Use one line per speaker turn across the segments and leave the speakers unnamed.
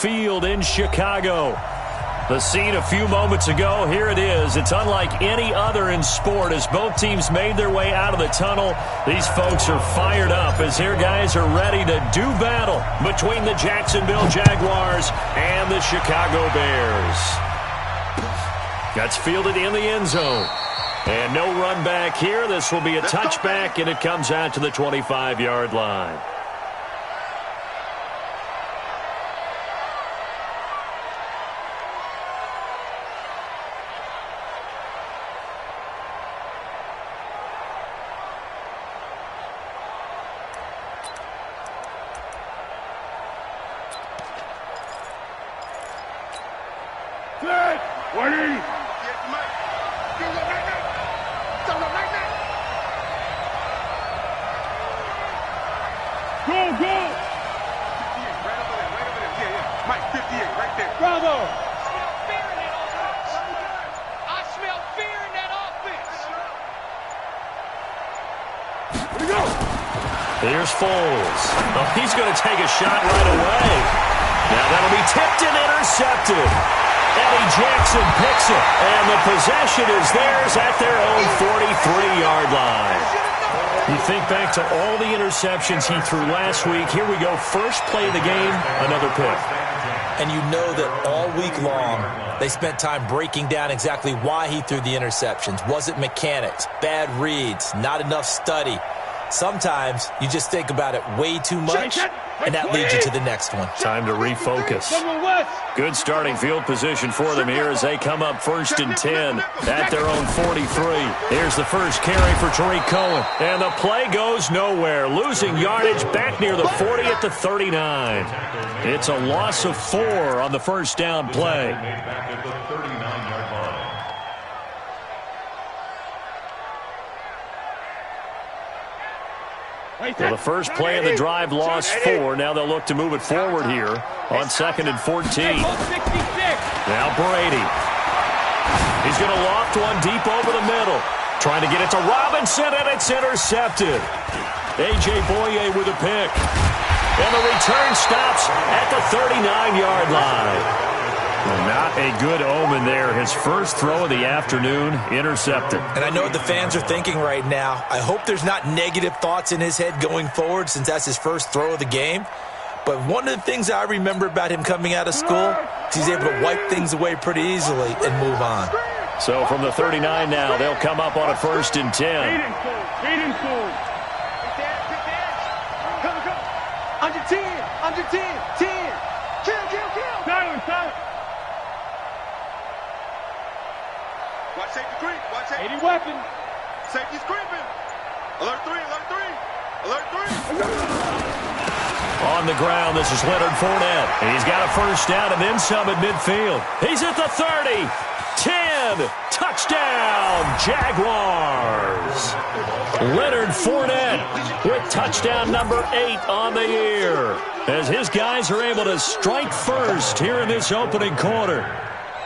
Field in Chicago. The scene a few moments ago, here it is. It's unlike any other in sport as both teams made their way out of the tunnel. These folks are fired up as their guys are ready to do battle between the Jacksonville Jaguars and the Chicago Bears. That's fielded in the end zone. And no run back here. This will be a touchback, and it comes out to the 25-yard line. Here's Foles. Oh, he's going to take a shot right away. Now that'll be tipped and intercepted. Eddie Jackson picks it, and the possession is theirs at their own 43-yard line. You think back to all the interceptions he threw last week. Here we go. First play of the game, another pick.
And you know that all week long, they spent time breaking down exactly why he threw the interceptions. Was it mechanics, bad reads, not enough study? Sometimes you just think about it way too much, and that leads you to the next one.
Time to refocus. Good starting field position for them here as they come up 1st and 10 at their own 43. Here's the first carry for Tariq Cohen. And the play goes nowhere. Losing yardage back near the 40 at the 39. It's a loss of 4 on the first down play. Well, the first play of the drive lost 4. Now they'll look to move it forward here on 2nd and 14. Now Brady. He's going to loft one deep over the middle. Trying to get it to Robinson, and it's intercepted. A.J. Boye with a pick. And the return stops at the 39-yard line. Well, not a good omen there. His first throw of the afternoon, intercepted.
And I know what the fans are thinking right now. I hope there's not negative thoughts in his head going forward since that's his first throw of the game. But one of the things I remember about him coming out of school is he's able to wipe things away pretty easily and move on.
So from the 39 now, they'll come up on a 1st and 10.
Under 10, 10. Kill. Silence.
Watch safety creep. Watch safety.
80 weapon.
Safety's creeping. Alert 3. Alert 3.
On the ground, this is Leonard Fournette. He's got a first down and then some at midfield. He's at the 30. 10. Touchdown, Jaguars. Leonard Fournette with touchdown number 8 on the year as his guys are able to strike first here in this opening quarter.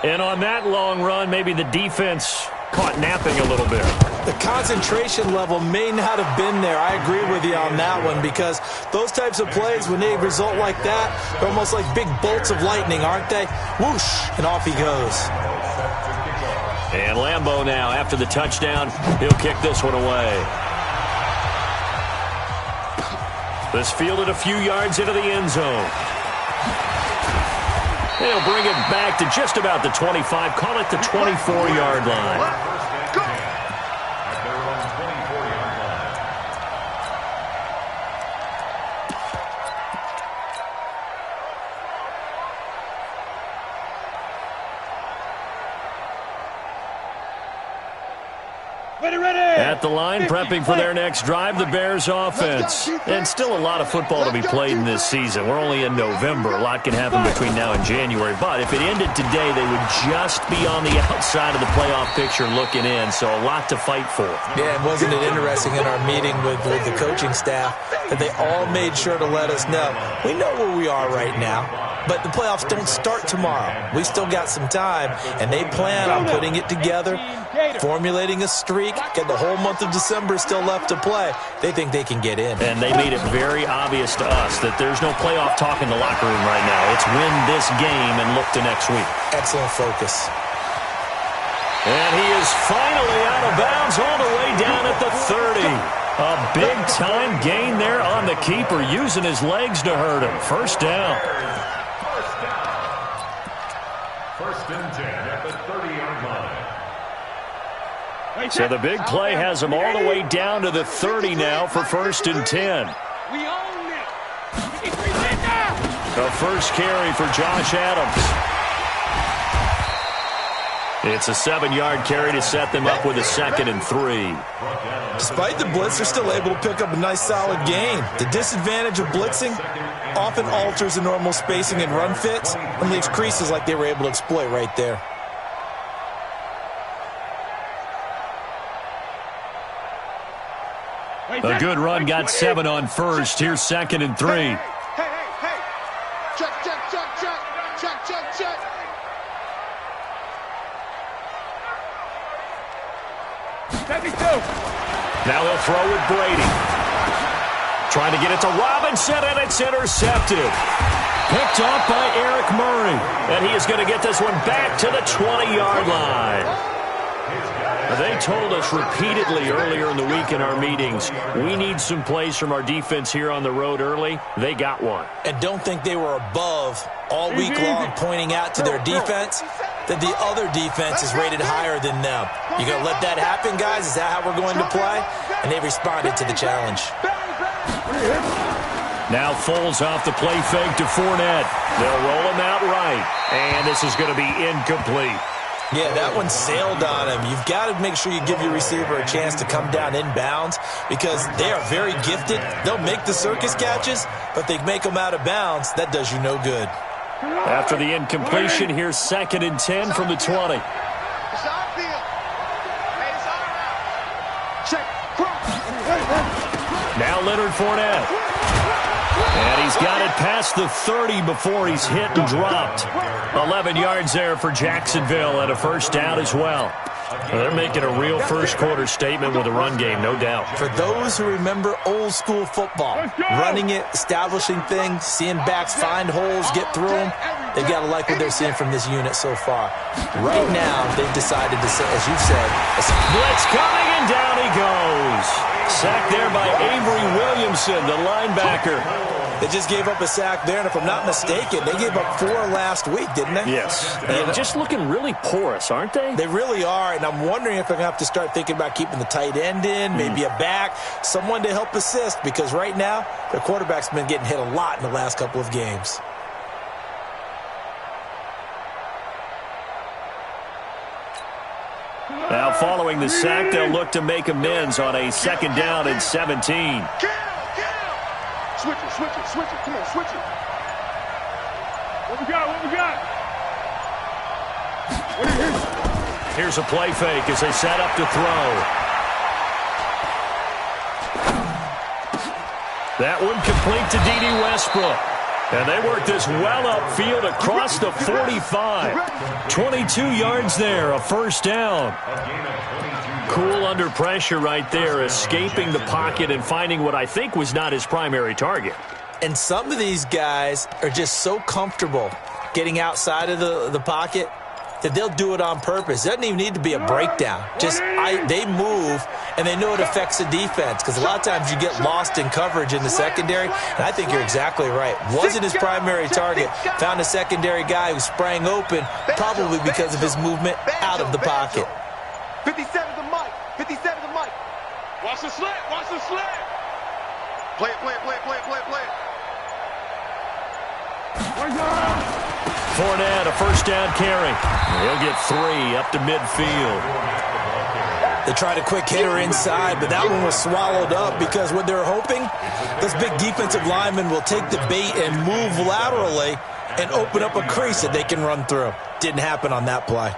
And on that long run, maybe the defense caught napping a little bit.
The concentration level may not have been there. I agree with you on that one because those types of plays, when they result like that, they're almost like big bolts of lightning, aren't they? Whoosh, and off he goes.
And Lambeau now, after the touchdown, he'll kick this one away. This fielded a few yards into the end zone. They'll bring it back to just about the 25, call it the 24-yard line. At the line, prepping for their next drive, the Bears offense. And still a lot of football to be played in this season. We're only in November. A lot can happen between now and January. But if it ended today, they would just be on the outside of the playoff picture looking in. So a lot to fight for.
Yeah, and wasn't it interesting in our meeting with the coaching staff that they all made sure to let us know, we know where we are right now. But the playoffs don't start tomorrow. We still got some time, and they plan on putting it together, formulating a streak, and the whole month of December still left to play. They think they can get in.
And they made it very obvious to us that there's no playoff talk in the locker room right now. It's win this game and look to next week.
Excellent focus.
And he is finally out of bounds all the way down at the 30. A big-time gain there on the keeper, using his legs to hurt him. First down.
First and 10 at the 30-yard line.
So the big play has him all the way down to the 30 now for first and 10.
We own it.
The first carry for Josh Adams. It's a 7-yard carry to set them up with a 2nd and 3.
Despite the blitz, they're still able to pick up a nice, solid gain. The disadvantage of blitzing often alters the normal spacing and run fits and leaves creases like they were able to exploit right there.
A good run got 7 on first. Here's 2nd and 3.
Hey. Check.
Now he'll throw with Brady. Trying to get it to Robinson, and it's intercepted. Picked off by Eric Murray. And he is going to get this one back to the 20-yard line. They told us repeatedly earlier in the week in our meetings, we need some plays from our defense here on the road early. They got one.
And don't think they were above all week long pointing out to their defense that the other defense is rated higher than them. You going to let that happen, guys? Is that how we're going to play? And they responded to the challenge.
Now Foles off the play fake to Fournette. They'll roll him out right. And this is going to be incomplete.
Yeah, that one sailed on him. You've got to make sure you give your receiver a chance to come down inbounds because they are very gifted. They'll make the circus catches, but they make them out of bounds. That does you no good.
After the incompletion, here's 2nd and 10 from the 20. Now Leonard Fournette. And he's got it past the 30 before he's hit and dropped. 11 yards there for Jacksonville and a first down as well. They're making a real first-quarter statement with a run game, no doubt.
For those who remember old-school football, running it, establishing things, seeing backs find holes, get through them, they've got to like what they're seeing from this unit so far. Right now, they've decided to say, as you've said,
blitz coming, and down he goes. Sacked there by Avery Williamson, the linebacker.
They just gave up a sack there, and if I'm not mistaken, they gave up 4 last week, didn't they?
Yes. And just looking really porous, aren't they?
They really are, and I'm wondering if they're going to have to start thinking about keeping the tight end in, maybe a back, someone to help assist, because right now, their quarterback's been getting hit a lot in the last couple of games.
Now, following the sack, they'll look to make amends on a 2nd down and 17.
Switch it. Come on, switch it.
What we got?
Here's a play fake as they set up to throw. That one complete to D.D. Westbrook. And they work this well upfield across the 45. 22 yards there, a first down. Cool under pressure right there, escaping the pocket and finding what I think was not his primary target.
And some of these guys are just so comfortable getting outside of the pocket that they'll do it on purpose. It doesn't even need to be a breakdown. They move, and they know it affects the defense because a lot of times you get lost in coverage in the secondary, and I think you're exactly right. Wasn't his primary target. Found a secondary guy who sprang open, probably because of his movement out of the pocket.
57 to Mike.
Watch the slant.
Play it.
Fournette, a first down carry. He'll get 3 up to midfield.
They tried a quick hitter inside, but that one was swallowed up because what they're hoping, this big defensive lineman will take the bait and move laterally and open up a crease that they can run through. Didn't happen on that play.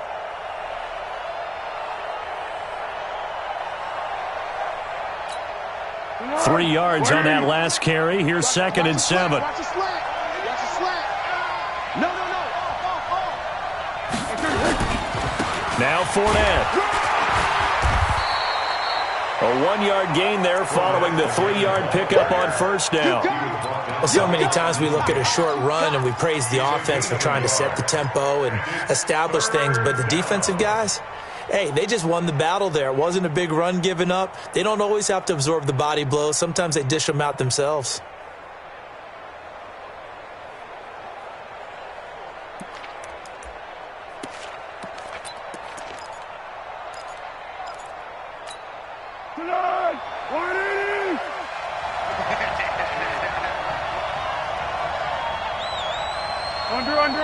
Three yards on that last carry. Here's 2nd and 7.
Watch the slant.
Now Fournette. A 1-yard gain there following the 3-yard pickup on first down.
Well, so many times we look at a short run and we praise the offense for trying to set the tempo and establish things, but the defensive guys, hey, they just won the battle there. It wasn't a big run given up. They don't always have to absorb the body blows. Sometimes they dish them out themselves.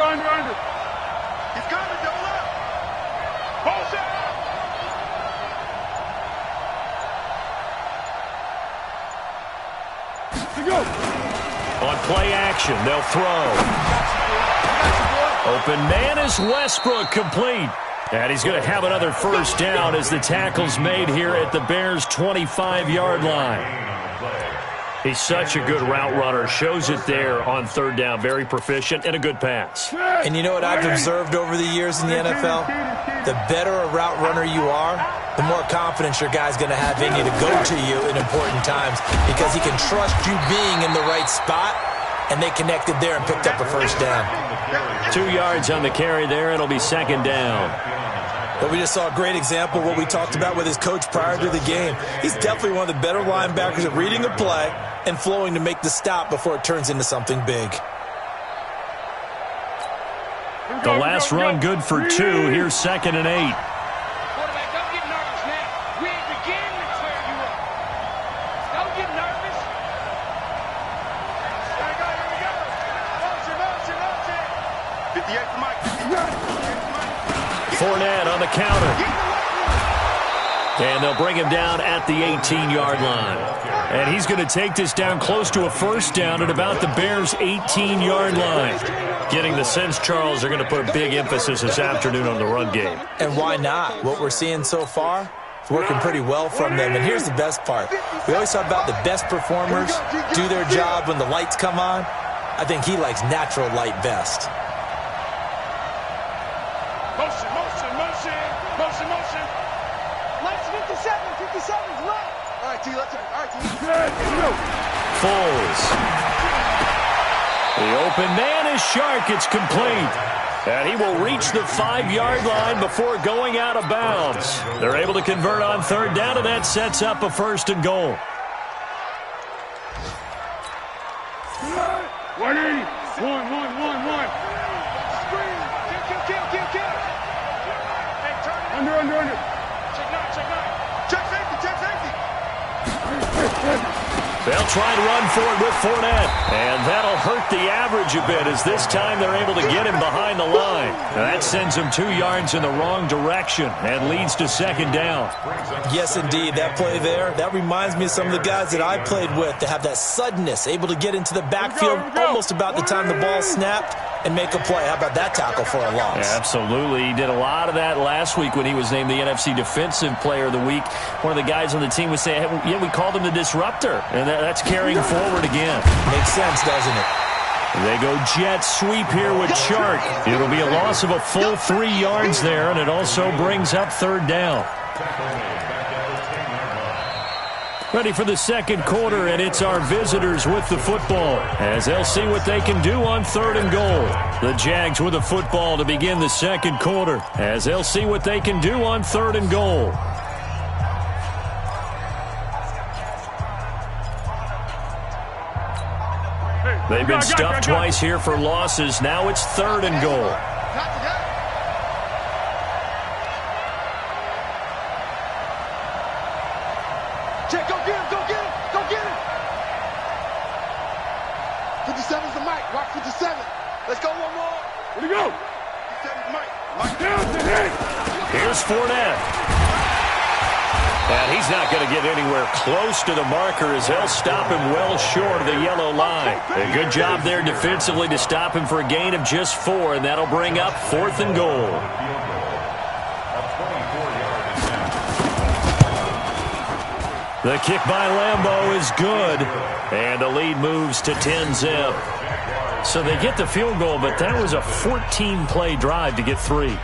Under. He's coming, double up. Ball shot. To go.
On play action, they'll throw. Open man is Westbrook, complete. And he's going to have another first down as the tackle's made here at the Bears' 25-yard line. He's such a good route runner. Shows it there on third down. Very proficient and a good pass.
And you know what I've observed over the years in the NFL? The better a route runner you are, the more confidence your guy's going to have in you to go to you in important times because he can trust you being in the right spot, and they connected there and picked up a first down.
2 yards on the carry there. It'll be second down.
But we just saw a great example of what we talked about with his coach prior to the game. He's definitely one of the better linebackers at reading a play and flowing to make the stop before it turns into something big.
The last run good for 2. Here's 2nd and 8.
Quarterback, don't get nervous now. We ain't beginning to clear you up. Don't get nervous. Here we go. Motion. 58 for Mike. 58 for Mike.
Fournette on the counter. And they'll bring him down at the 18-yard line. And he's going to take this down close to a first down at about the Bears' 18-yard line. Getting the sense, Charles, they're going to put a big emphasis this afternoon on the run game.
And why not? What we're seeing so far is working pretty well from them. And here's the best part. We always talk about the best performers do their job when the lights come on. I think he likes natural light best.
Motion.
Lights 57's right.
All right, T, let's go.
Foles. The open man is Shark. It's complete. And he will reach the 5-yard line before going out of bounds. They're able to convert on third down, and that sets up a 1st and goal.
180. 1. Kill. Under. Check safety.
They'll try to run for it with Fournette. And that'll hurt the average a bit as this time they're able to get him behind the line. Now that sends him 2 yards in the wrong direction and leads to 2nd down.
Yes, indeed. That play there, that reminds me of some of the guys that I played with that have that suddenness, able to get into the backfield almost about the time the ball snapped and make a play. How about that tackle for a loss?
Yeah, absolutely. He did a lot of that last week when he was named the NFC Defensive Player of the Week. One of the guys on the team was saying, hey, yeah, we called him the disruptor. And that's carrying forward again.
Makes sense, doesn't it?
They go jet sweep here with Shark. It'll be a loss of a full 3 yards there, and it also brings up third down. Ready for the second quarter, and it's our visitors with the football as they'll see what they can do on 3rd and goal. The Jags with the football to begin the second quarter as they'll see what they can do on 3rd and goal. They've been stuffed twice here for losses. Now it's 3rd and goal.
Check, go get him. 57's the mic. Watch 57. Let's go one more.
Where'd he go?
57's Mike.
Down to hit.
Here's Fournette. And he's not going to get anywhere close to the marker as they'll stop him well short of the yellow line. A good job there defensively to stop him for a gain of just 4, and that'll bring up 4th and goal. The kick by Lambeau is good, and the lead moves to 10-zip. So they get the field goal, but that was a 14-play drive to get 3.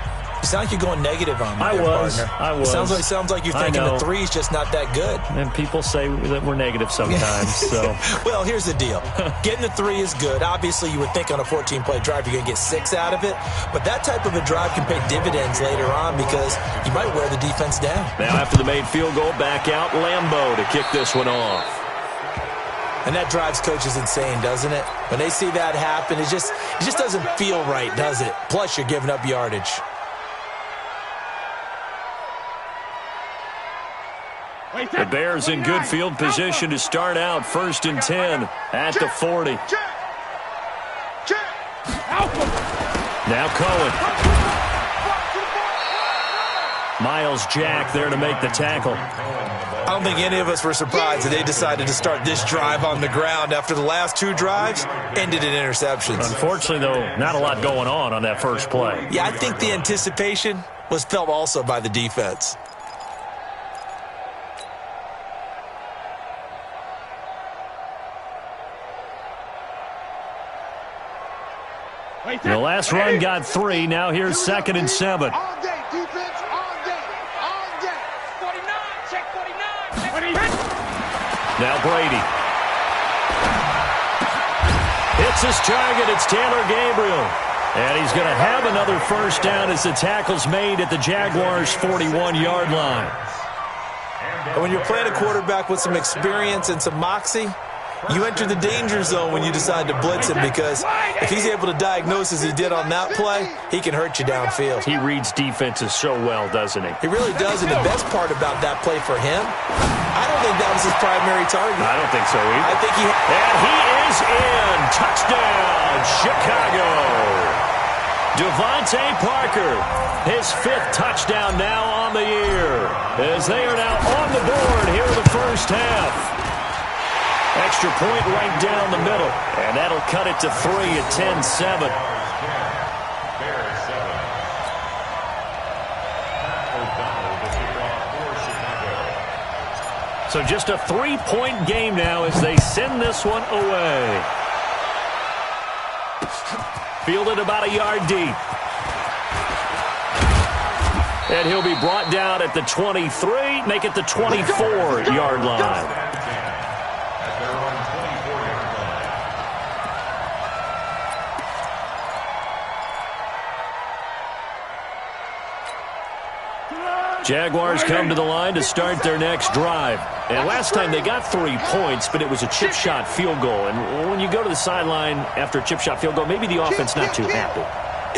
You sound like you're going negative on me, partner.
I was.
Sounds like you're thinking the three's just not that good.
And people say that we're negative sometimes. So,
well, here's the deal. Getting the three is good. Obviously, you would think on a 14-play drive you're going to get 6 out of it. But that type of a drive can pay dividends later on because you might wear the defense down.
Now after the made field goal, back out Lambeau to kick this one off.
And that drives coaches insane, doesn't it? When they see that happen, it just doesn't feel right, does it? Plus, you're giving up yardage.
The Bears in good field position to start out 1st and 10 at the 40. Now Cohen. Miles Jack there to make the tackle.
I don't think any of us were surprised that they decided to start this drive on the ground after the last 2 drives ended in interceptions.
Unfortunately, though, not a lot going on that first play.
Yeah, I think the anticipation was felt also by the defense.
The last run got 3. Now here's 2nd and 7.
All day, defense, all day, all day.
49, check 49.
Now Brady. Hits his target. It's Taylor Gabriel. And he's going to have another first down as the tackle's made at the Jaguars' 41-yard line.
And when you're playing a quarterback with some experience and some moxie, you enter the danger zone when you decide to blitz him because if he's able to diagnose as he did on that play, he can hurt you downfield.
He reads defenses so well, doesn't he?
He really does, and the best part about that play for him, I don't think that was his primary target.
I don't think so either.
I think
And he is in. Touchdown, Chicago. Devontae Parker, his 5th touchdown now on the year, as they are now on the board here in the first half. Extra point right down the middle, and that'll cut it to 3 at 10-7. So just a 3-point game now as they send this one away. Fielded about a yard deep. And he'll be brought down at the 23, make it the 24-yard line. Jaguars come to the line to start their next drive. And last time they got 3 points, but it was a chip shot field goal. And when you go to the sideline after a chip shot field goal, maybe the offense not too happy.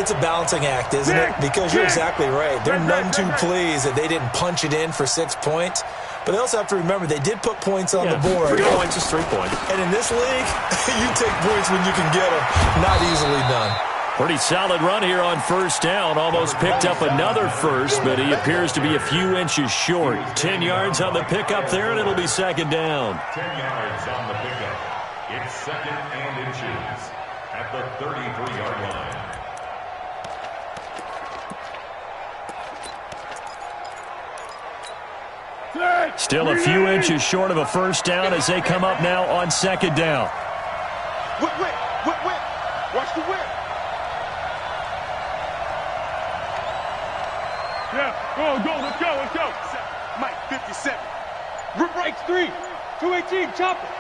It's a balancing act, isn't it? Because you're exactly right. They're none too pleased that they didn't punch it in for 6 points. But they also have to remember they did put points on the board.
3 points is 3 points.
And in this league, you take points when you can get them. Not easily done.
Pretty solid run here on first down. Almost picked up another first, but he appears to be a few inches short. 10 yards on the pickup there, and it'll be 2nd down.
10 yards on the pickup. It's 2nd and inches at the 33-yard line.
Still a few inches short of a first down as they come up now on 2nd down.
Whip. Watch the whip. Yeah, go, let's go. Mike, 57. Rip right 3, 218, chop it.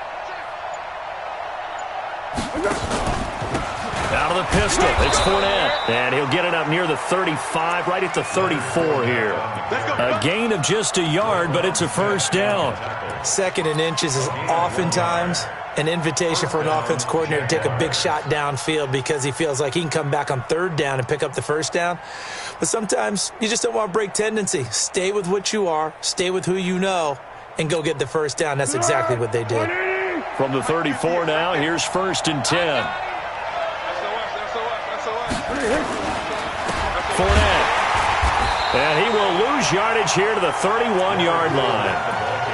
Out of the pistol, it's Fournette, and he'll get it up near the 35, right at the 34 here. A gain of just a yard, but it's a first down.
2nd and inches is oftentimes an invitation for an offense coordinator to take a big shot downfield because he feels like he can come back on 3rd down and pick up the first down. But sometimes you just don't want to break tendency. Stay with what you are, stay with who you know, and go get the first down. That's exactly what they did.
From the 34 now, here's 1st and 10. Fournette. And he will lose yardage here to the 31-yard line.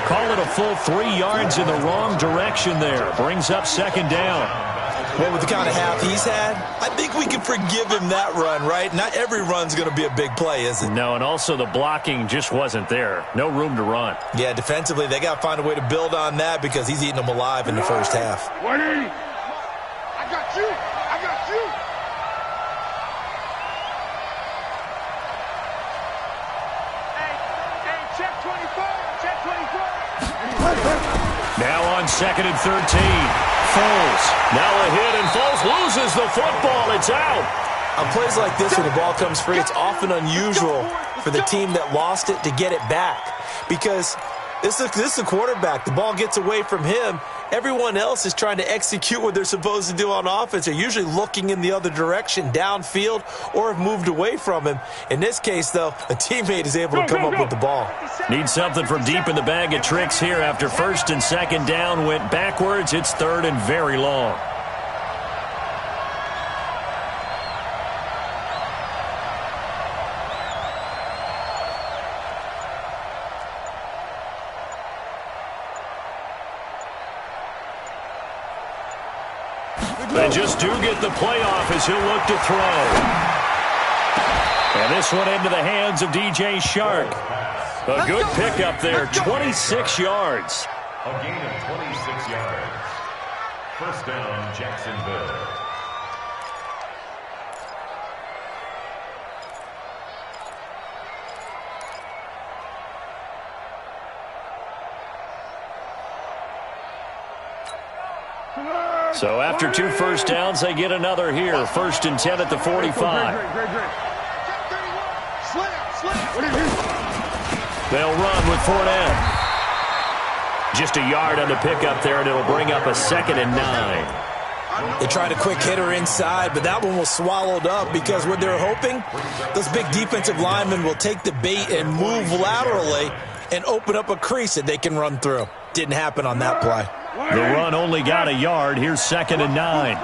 Call it a full 3 yards in the wrong direction there. Brings up 2nd down.
Well, with the kind of half he's had, I think we can forgive him that run, right? Not every run's going to be a big play, is it?
No, and also the blocking just wasn't there. No room to run.
Yeah, defensively, they got to find a way to build on that because he's eating them alive in the first half.
180. I got you.
Now on 2nd and 13. Foles. Now a hit, and Foles loses the football. It's out.
On plays like this where the ball comes free, it's often unusual for the team that lost it to get it back. Because this is a quarterback. The ball gets away from him. Everyone else is trying to execute what they're supposed to do on offense. They're usually looking in the other direction, downfield, or have moved away from him. In this case, though, a teammate is able to come up with the ball.
Need something from deep in the bag of tricks here after 1st and 2nd down went backwards. It's 3rd and very long. They just do get the playoff as he'll look to throw. And this one into the hands of DJ Shark. A good pickup there, 26 yards.
A gain of 26 yards. 1st down, Jacksonville.
So after 2 first downs, they get another here. 1st and 10 at the 45. They'll run with Fournette. Just a yard on the pickup there, and it'll bring up a 2nd and 9.
They tried a quick hitter inside, but that one was swallowed up because what they're hoping, those big defensive linemen will take the bait and move laterally and open up a crease that they can run through. Didn't happen on that play.
The run only got a yard. Here's 2nd and 9.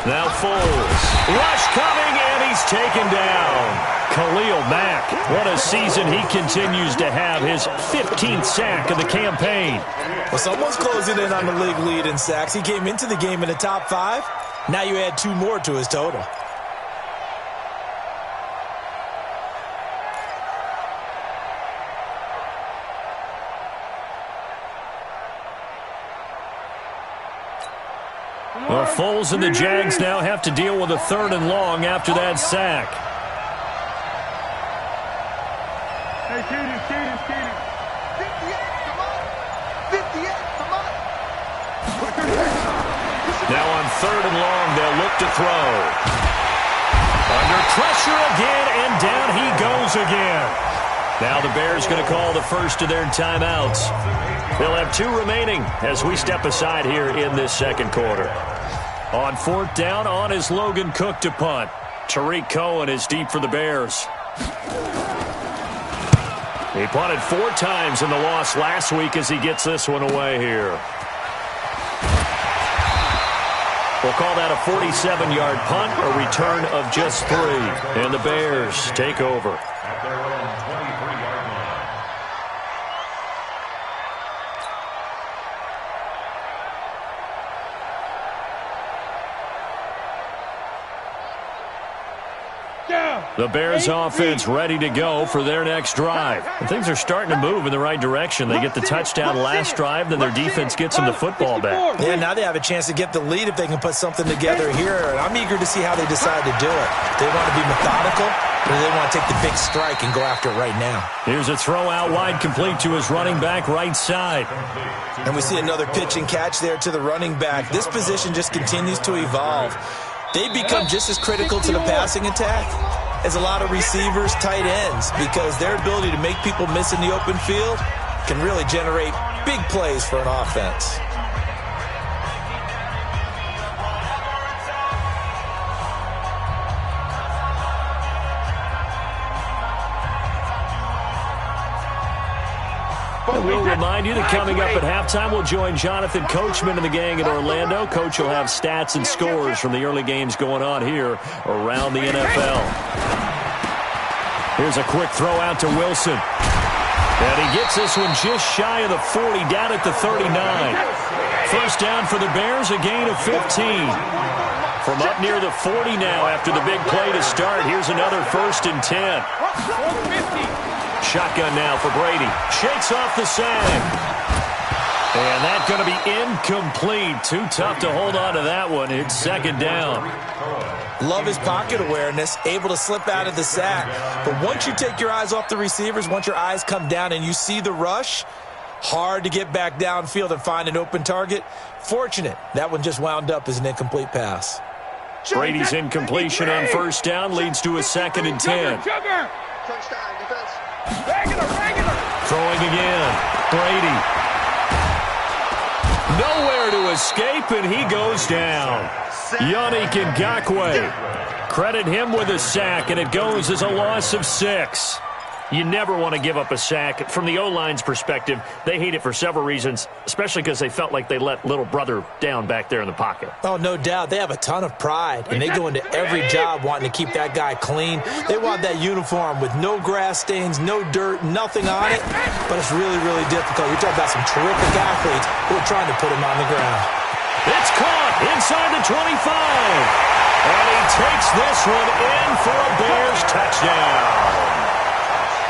Now Foles. Rush coming, and he's taken down. Khalil Mack. What a season he continues to have. His 15th sack of the campaign.
Well, someone's closing in on the league lead in sacks. He came into the game in the top 5. Now you add 2 more to his total.
Well, Foles and the Jags now have to deal with a 3rd and long after that sack.
Hey, Kaden. 58, come on. 58, come on.
Now on 3rd and long, they'll look to throw. Under pressure again, and down he goes again. Now the Bears going to call the first of their timeouts. They'll have 2 remaining as we step aside here in this 2nd quarter. On 4th down, on is Logan Cook to punt. Tariq Cohen is deep for the Bears. He punted 4 times in the loss last week as he gets this one away here. We'll call that a 47-yard punt, a return of just 3. And the Bears take over.
At their own 23-yard line.
The Bears offense ready to go for their next drive. And things are starting to move in the right direction. They get the touchdown last drive, then their defense gets them the football back.
Yeah, now they have a chance to get the lead if they can put something together here. And I'm eager to see how they decide to do it. Do they want to be methodical, or do they want to take the big strike and go after it right now?
Here's a throw out wide, complete to his running back right side.
And we see another pitch and catch there to the running back. This position just continues to evolve. They become just as critical to the passing attack as a lot of receivers, tight ends, because their ability to make people miss in the open field can really generate big plays for an offense.
We'll remind you that coming up at halftime, we'll join Jonathan Coachman and the gang in Orlando. Coach will have stats and scores from the early games going on here around the NFL. Here's a quick throw out to Wilson. And he gets this one just shy of the 40, down at the 39. First down for the Bears, a gain of 15. From up near the 40 now after the big play to start. Here's another 1st and 10. Shotgun now for Brady. Shakes off the sag. And that's going to be incomplete. Too tough to hold on to that one. It's second down.
Love his pocket awareness, able to slip out of the sack. But once you take your eyes off the receivers, once your eyes come down and you see the rush, hard to get back downfield and find an open target. Fortunate, that one just wound up as an incomplete pass.
Brady's incompletion on first down leads to a 2nd and 10. Throwing again. Brady. Nowhere to escape, and he goes down. Yannick Ngakoue. Credit him with a sack, and it goes as a loss of 6. You never want to give up a sack. From the O-line's perspective, they hate it for several reasons, especially because they felt like they let little brother down back there in the pocket.
Oh, no doubt. They have a ton of pride, and they go into every job wanting to keep that guy clean. They want that uniform with no grass stains, no dirt, nothing on it, but it's really, really difficult. You're talking about some terrific athletes who are trying to put him on the ground.
It's caught inside the 25, and he takes this one in for a Bears touchdown.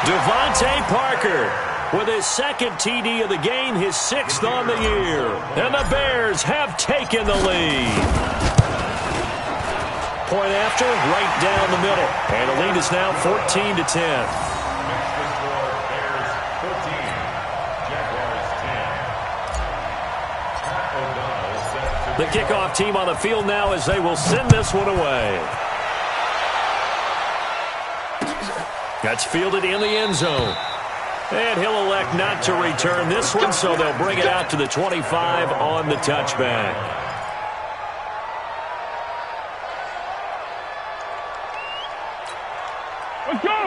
Devontae Parker with his 2nd TD of the game, his 6th on the year. And the Bears have taken the lead. Point after, right down the middle. And the lead is now 14-10.
Next to score, Bears 14, Jaguars 10. Pat O'Donnell set to
The kickoff team on the field now as they will send this one away. That's fielded in the end zone. And he'll elect not to return this one, so they'll bring it out to the 25 on the touchback.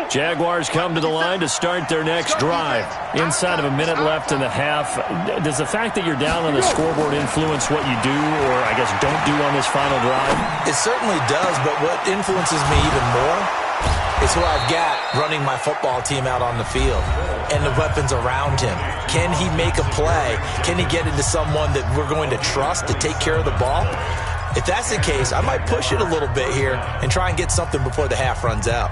Jaguars come to the line to start their next drive. Inside of a minute left in the half, does the fact that you're down on the scoreboard influence what you do, or I guess don't do on this final drive?
It certainly does, but what influences me even more is who I've got running my football team out on the field and the weapons around him. Can he make a play? Can he get into someone that we're going to trust to take care of the ball? If that's the case, I might push it a little bit here and try and get something before the half runs out.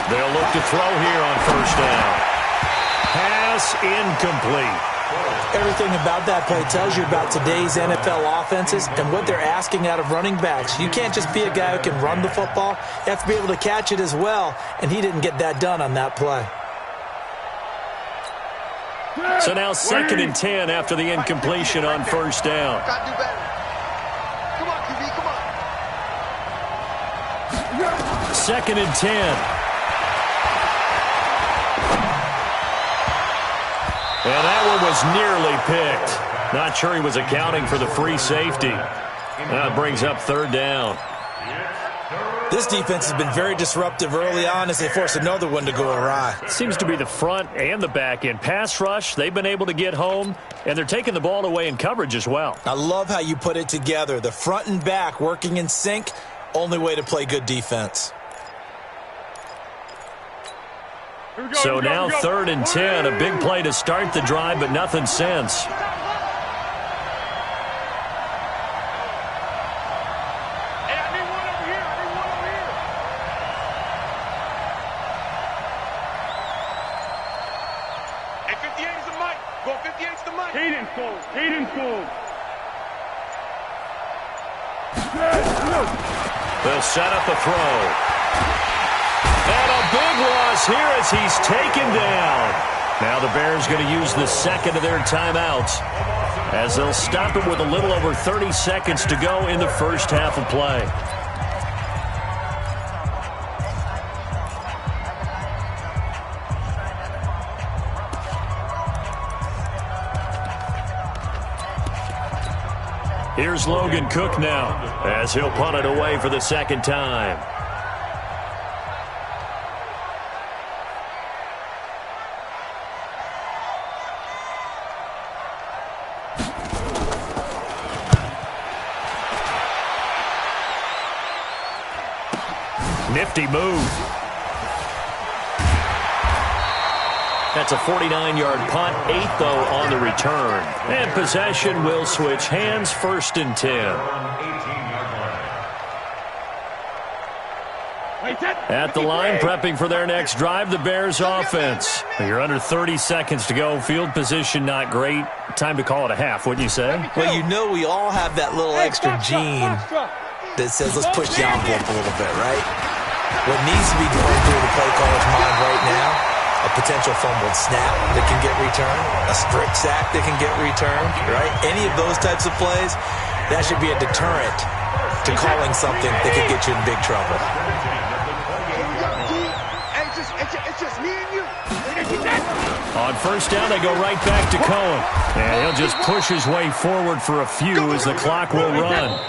They'll look to throw here on first down. Pass incomplete.
Everything about that play tells you about today's NFL offenses and what they're asking out of running backs. You can't just be a guy who can run the football. You have to be able to catch it as well, and he didn't get that done on that play.
So now 2nd and 10 after the incompletion on first down.
Got to do better. Come on, QB, come on.
2nd and 10. And that one was nearly picked. Not sure he was accounting for the free safety. That brings up 3rd down.
This defense has been very disruptive early on as they force another one to go awry.
Seems to be the front and the back end. Pass rush, they've been able to get home, and they're taking the ball away in coverage as well.
I love how you put it together. The front and back working in sync, only way to play good defense.
So now 3rd and 10, a big play to start the drive, but nothing since. They'll set up the throw. And a big loss here as he's taken down. Now the Bears going to use the 2nd of their timeouts as they'll stop it with a little over 30 seconds to go in the first half of play. Here's Logan Cook now as he'll punt it away for the 2nd time. Nifty move. That's a 49-yard punt, 8 though on the return. And possession will switch hands, 1st and 10. At the line, prepping for their next drive, the Bears offense. You're under 30 seconds to go. Field position not great. Time to call it a half, wouldn't you say?
Well, you know we all have that little extra gene that says let's push the envelope a little bit, right? What needs to be going through the play caller's mind right now, a potential fumbled snap that can get returned, a strip sack that can get returned, right? Any of those types of plays, that should be a deterrent to calling something that could get you in big trouble.
It's just me and you.
On 1st down, they go right back to Cohen. And he'll just push his way forward for a few as the clock will run.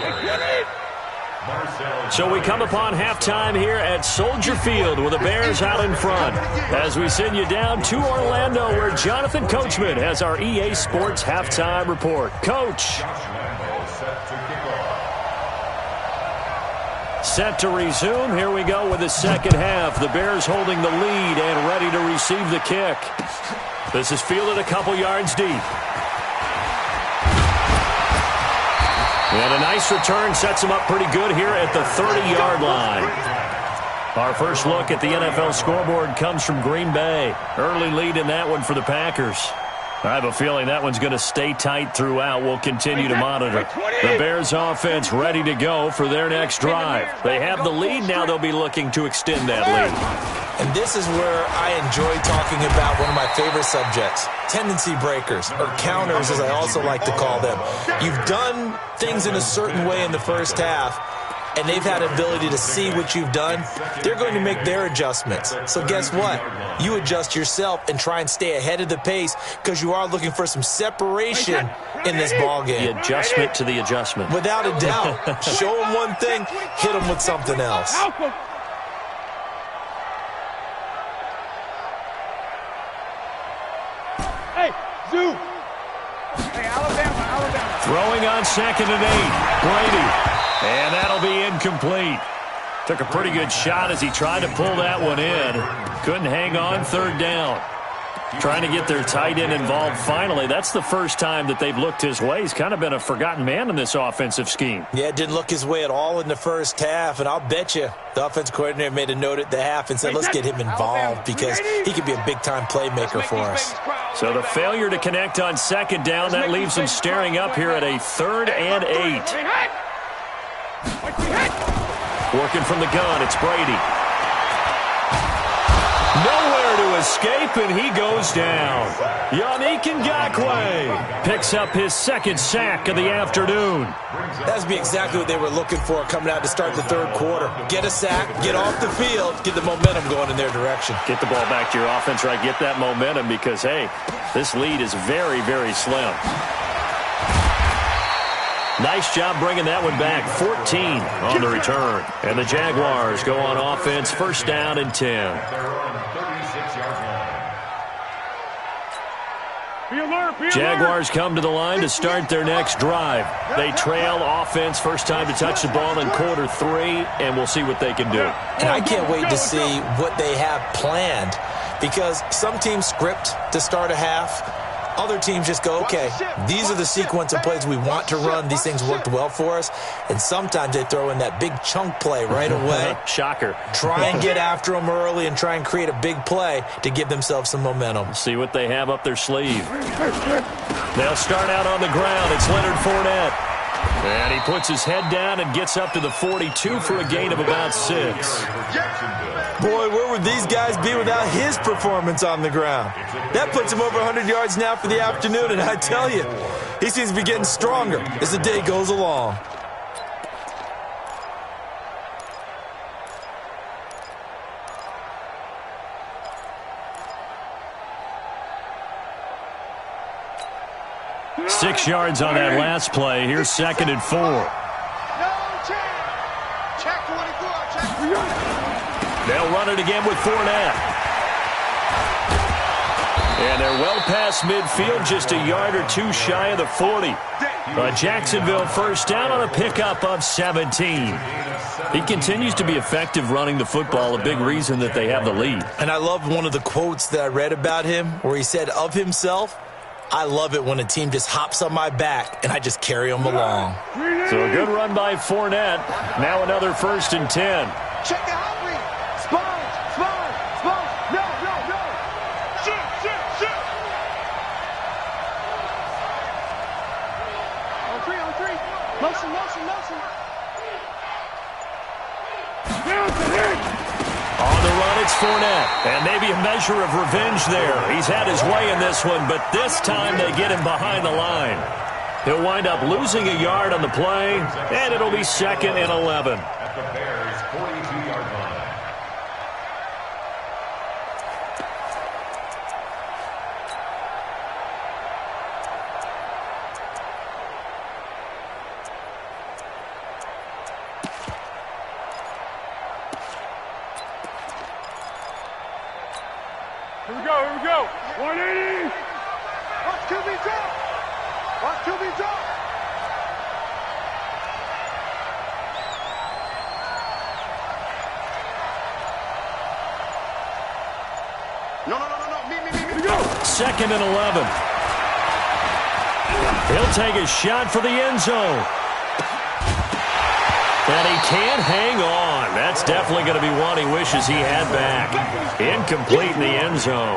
So we come upon halftime here at Soldier Field with the Bears out in front. As we send you down to Orlando where Jonathan Coachman has our EA Sports halftime report. Coach. Set to resume. Here we go with the second half. The Bears holding the lead and ready to receive the kick. This is fielded a couple yards deep. And a nice return sets them up pretty good here at the 30-yard line. Our first look at the NFL scoreboard comes from Green Bay. Early lead in that one for the Packers. I have a feeling that one's going to stay tight throughout. We'll continue to monitor. The Bears offense ready to go for their next drive. They have the lead. Now they'll be looking to extend that lead.
And this is where I enjoy talking about one of my favorite subjects, tendency breakers, or counters as I also like to call them. You've done things in a certain way in the first half, and they've had ability to see what you've done. They're going to make their adjustments. So guess what? You adjust yourself and try and stay ahead of the pace because you are looking for some separation in this ballgame.
The adjustment to the adjustment.
Without a doubt. Show them one thing, hit them with something else.
Hey, Zoo. Hey, Alabama.
Throwing on 2nd and 8. Brady. And that'll be incomplete. Took a pretty good shot as he tried to pull that one in. Couldn't hang on 3rd down. Trying to get their tight end involved finally. That's the first time that they've looked his way. He's kind of been a forgotten man in this offensive scheme.
Yeah, it didn't look his way at all in the first half. And I'll bet you the offensive coordinator made a note at the half and said, let's get him involved because he could be a big-time playmaker for us.
So the failure to connect on 2nd down, that leaves him staring up here at a 3rd and 8. Working from the gun, it's Brady. Nowhere to escape, and he goes down. Yannick Ngakoue picks up his 2nd sack of the afternoon.
That's be exactly what they were looking for coming out to start the 3rd quarter. Get a sack, get off the field, get the momentum going in their direction.
Get the ball back to your offense, right? Get that momentum because, hey, this lead is very, very slim. Nice job bringing that one back. 14 on the return. And the Jaguars go on offense, 1st down and 10. Jaguars come to the line to start their next drive. They trail offense, first time to touch the ball in quarter 3, and we'll see what they can do.
And I can't wait to see what they have planned because some teams script to start a half. Other teams just go, okay, these are the sequence of plays we want to run. These things worked well for us. And sometimes they throw in that big chunk play right away.
Shocker.
Try and get after them early and try and create a big play to give themselves some momentum.
See what they have up their sleeve. They'll start out on the ground. It's Leonard Fournette. And he puts his head down and gets up to the 42 for a gain of about 6.
Boy, where would these guys be without his performance on the ground? That puts him over 100 yards now for the afternoon, and I tell you, he seems to be getting stronger as the day goes along.
Six yards on that last play. Here's 2nd and 4. They'll run it again with Fournette. And they're well past midfield, just a yard or two shy of the 40. Jacksonville first down on a pickup of 17. He continues to be effective running the football, a big reason that they have the lead.
And I love one of the quotes that I read about him where he said of himself, "I love it when a team just hops on my back and I just carry them along."
So a good run by Fournette. Now another 1st and 10.
Check the hot read. Sponge, sponge, sponge. No, no, no. Shoot, shoot, shoot. On three. Motion, motion, motion.
On the run, it's Fournette. And maybe a measure of revenge there. He's had his way in this one, but this time they get him behind the line. He'll wind up losing a yard on the play, and it'll be 2nd and 11.
At the Bears' 42-yard line.
Here we go. 180.
Watch QB drop. Watch QB drop. No. Me.
Go.
2nd and 11. He'll take a shot for the end zone. And he can't hang on. That's definitely going to be one he wishes he had back. Incomplete in the end zone.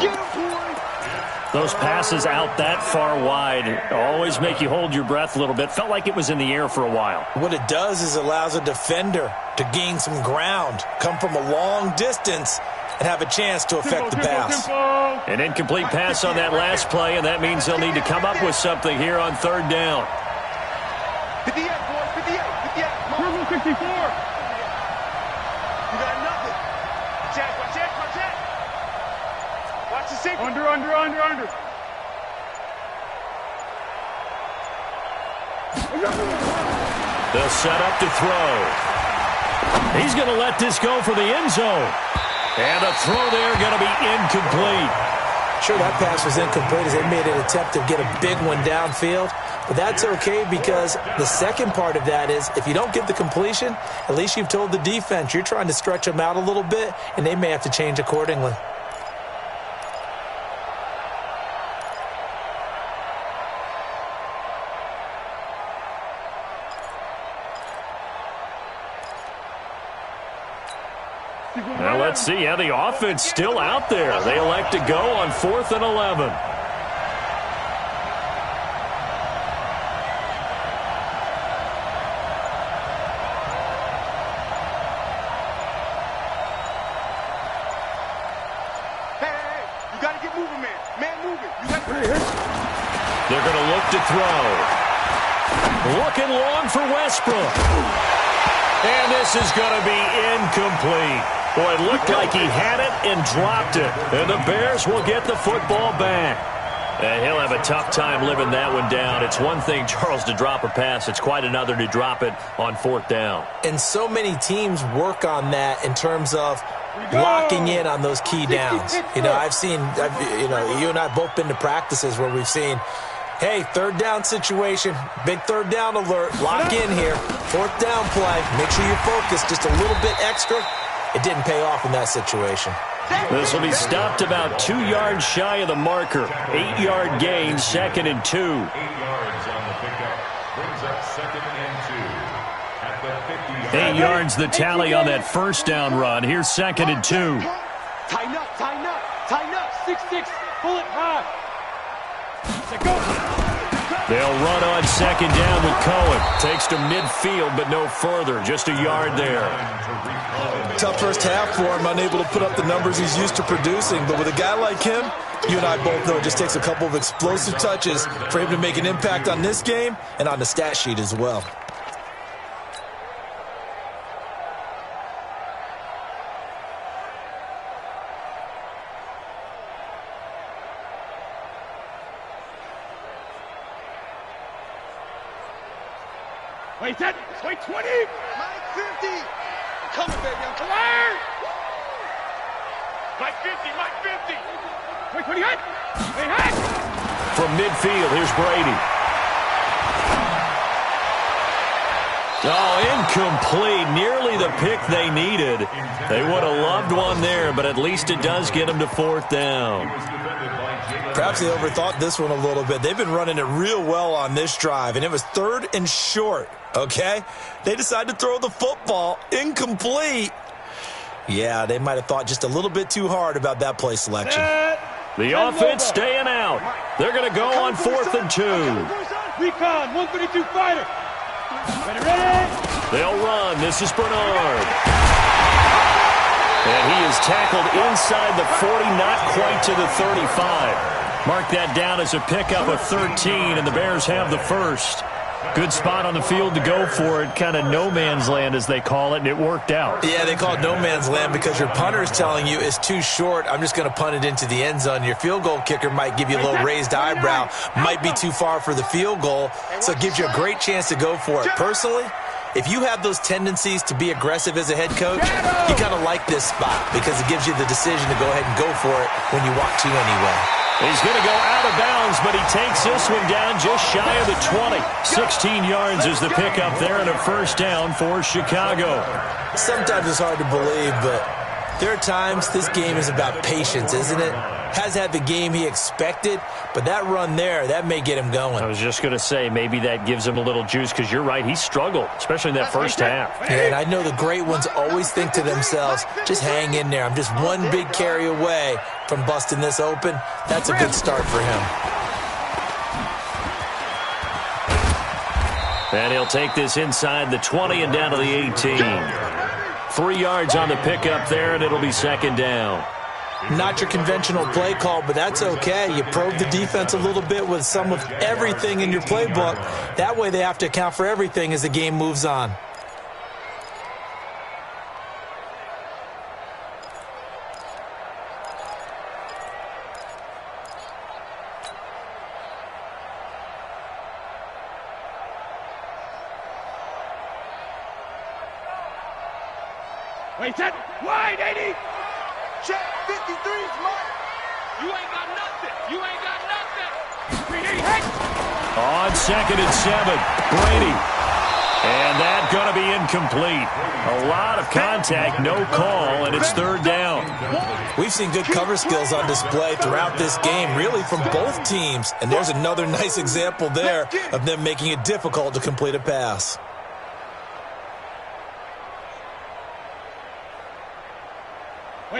Those passes out that far wide always make you hold your breath a little bit. Felt like it was in the air for a while.
What it does is allows a defender to gain some ground, come from a long distance, and have a chance to affect the pass.
An incomplete pass on that last play, and that means they'll need to come up with something here on 3rd down.
58, boys. 58.
Purple 64.
You got nothing. Watch that. Watch the safety.
Under.
They'll set up to throw. He's going to let this go for the end zone. And a throw there going to be incomplete.
Sure, that pass was incomplete as they made an attempt to get a big one downfield. But that's okay because the second part of that is if you don't get the completion, at least you've told the defense you're trying to stretch them out a little bit, and they may have to change accordingly.
Now let's see how the offense still out there. They elect to go on 4th and 11.
Hey, you got to get moving, man. Man moving. You got to.
They're going to look to throw. Looking long for Westbrook. And this is going to be incomplete. Boy, it looked like he had it and dropped it. And the Bears will get the football back. And he'll have a tough time living that one down. It's one thing, Charles, to drop a pass. It's quite another to drop it on 4th down.
And so many teams work on that in terms of locking in on those key downs. You know, you and I have both been to practices where we've seen, hey, 3rd down situation, big 3rd down alert, lock in here, 4th down play, make sure you're focused just a little bit extra. It didn't pay off in that situation.
This will be stopped about 2 yards shy of the marker. 8-yard gain, 2nd and 2.
8 yards on the pickup brings up 2nd and 2. At the 50-yard
8 yards the tally on that 1st down run. Here's 2nd and 2.
Tighten up. 6-6. Pull it high.
They'll run on 2nd down with Cohen. Takes to midfield, but no further. Just a yard there.
Tough first half for him, unable to put up the numbers he's used to producing. But with a guy like him, you and I both know it just takes a couple of explosive touches for him to make an impact on this game and on the stat sheet as well.
Wait 10. Wait 20.
Mike 50. Coming, baby. I'm coming.
Mike 50. Wait 28.
From midfield, here's Brady. Oh, incomplete. Nearly the pick they needed. They would have loved one there, but at least it does get them to fourth down.
Perhaps they overthought this one a little bit. They've been running it real well on this drive, and it was 3rd and short, okay? They decided to throw the football. Incomplete. Yeah, they might have thought just a little bit too hard about that play selection.
The offense staying out. They're going to go on 4th and 2.
Recon, 132 fighter. Ready.
They'll run. This is Bernard. And he is tackled inside the 40, not quite to the 35. Mark that down as a pickup of 13, and the Bears have the first. Good spot on the field to go for it, kind of no man's land as they call it, and it worked out.
Yeah, they call it no man's land because your punter is telling you it's too short. I'm just going to punt it into the end zone. Your field goal kicker might give you a little raised eyebrow, might be too far for the field goal, so it gives you a great chance to go for it. Personally, if you have those tendencies to be aggressive as a head coach, you kind of like this spot because it gives you the decision to go ahead and go for it when you want to anyway.
He's going to go out of bounds, but he takes this one down just shy of the 20. 16 yards is the pickup there and a first down for Chicago.
Sometimes it's hard to believe, but there are times this game is about patience, isn't it? Has had the game he expected, but that run there, that may get him going.
I was just going to say, maybe that gives him a little juice because you're right, he struggled, especially in that first half.
And I know the great ones always think to themselves, just hang in there. I'm just one big carry away from busting this open. That's a good start for him.
And he'll take this inside the 20 and down to the 18. 3 yards on the pickup there, and it'll be second down.
Not your conventional play call, but that's okay. You probe the defense a little bit with some of everything in your playbook. That way they have to account for everything as the game moves on.
Wait, set. Wide, 80. Check, 53's mark. You ain't got nothing. You ain't got nothing.
On 2nd and 7, Brady. And that's going to be incomplete. A lot of contact, no call, and it's 3rd down.
We've seen good cover skills on display throughout this game, really from both teams. And there's another nice example there of them making it difficult to complete a pass.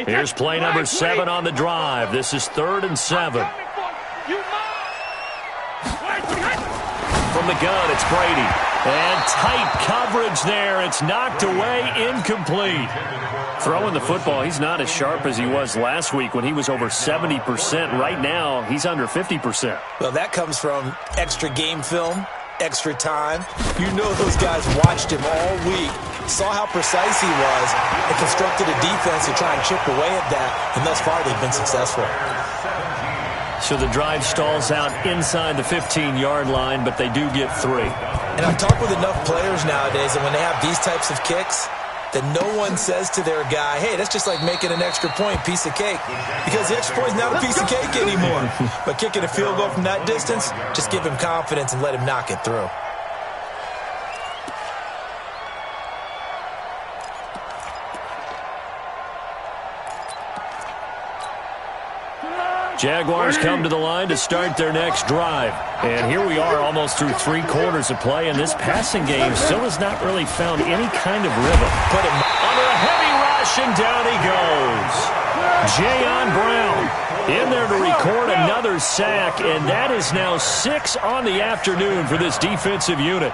Here's play number 7 on the drive. This is 3rd and 7. From the gun, it's Brady. And tight coverage there. It's knocked away, incomplete. Throwing the football, he's not as sharp as he was last week when he was over 70%. Right now, he's under 50%.
Well, that comes from extra game film, extra time. You know those guys watched him all week, saw how precise he was, and constructed a defense to try and chip away at that, and thus far they've been successful.
So the drive stalls out inside the 15-yard line, but they do get 3.
And I've talked with enough players nowadays that when they have these types of kicks, that no one says to their guy, hey, that's just like making an extra point, piece of cake. Because the extra point is not a piece of cake anymore. But kicking a field goal from that distance, just give him confidence and let him knock it through.
Jaguars come to the line to start their next drive. And here we are almost through 3 quarters of play, and this passing game still has not really found any kind of rhythm.
Put him
under a heavy rush, and down he goes. Jayon Brown in there to record another sack, and that is now 6 on the afternoon for this defensive unit.